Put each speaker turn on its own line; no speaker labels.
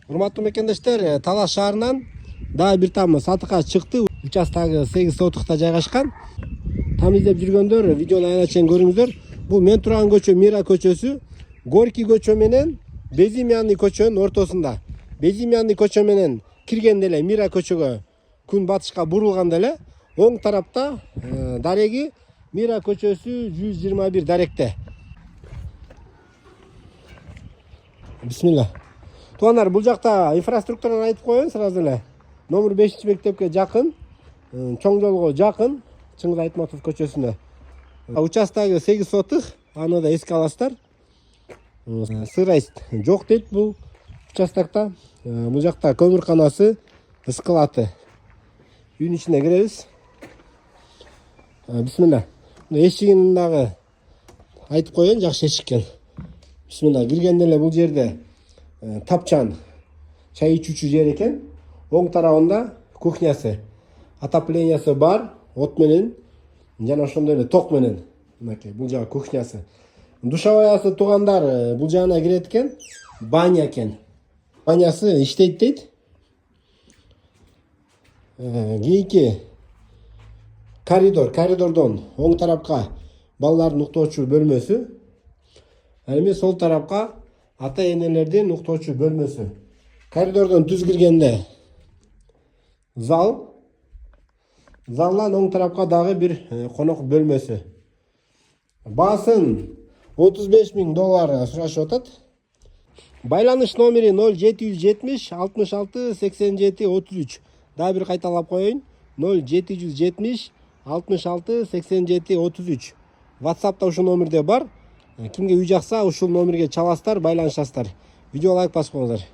Урматтуу мекендештер, Талас шаарынан дагы бир там сатыкка чыкты. Участогу 8 сотукта жайгашкан. Там издеп жүргөндөр видеону аябай чейин көрүңүздөр. Бул мен турган көчө Мира көчөсү, Горький көчө менен Безимянный көчөнүн ортосунда. Безимянный көчө менен киргенде эле Мира көчөгө күн батышка бурулганда эле оң тарапта дареги Мира көчөсү 121 даректе. Бисмилла. Туугандар, бул жакта инфраструктураны айтып коеюн сразу эле. Номер 5 мектепке жакын, чоң жолго жакын, Чыңгыз Айтматов көчөсүнө. Участогу 8 сотых, аны да эске аласыздар. Сырасть жок дейт бул участокта. Бул жакта көмүрканасы, ыскылаты. Үйдүн ичине киребиз. Бисмилла. Эшигин дагы айтып коеюн, жакшы эшик экен. Бисмилла. Киргенде эле бул жерде тапчан чай ичүүчү жер экен. Оң тарабында кухнясы, отоплениясы бар, от менен жана ошондой эле ток менен. Мынакей бул жагы кухнясы. Душеваясы туугандар бул жагына кирет экен. Баня экен. Банясы иштейт дейт. Кийинки коридордон оң тарапка балдардын уктоочу бөлмөсү. Эми сол тарапка ата энелердин уктоочу бөлмөсү. Коридордон түз киргенде зал. Залдан оң тарапка дагы бир конок бөлмөсү. Баасын $35,000 сурашып атат. Байланыш номери 0770 66 87 33. Дагы бир кайталап коеюн. 0770 66 87 33. WhatsApp'та ушул номерде бар. Кимге үй жакса ушул номерге чаласыздар, байланышасыздар. Видео лайк басып коюңуздар.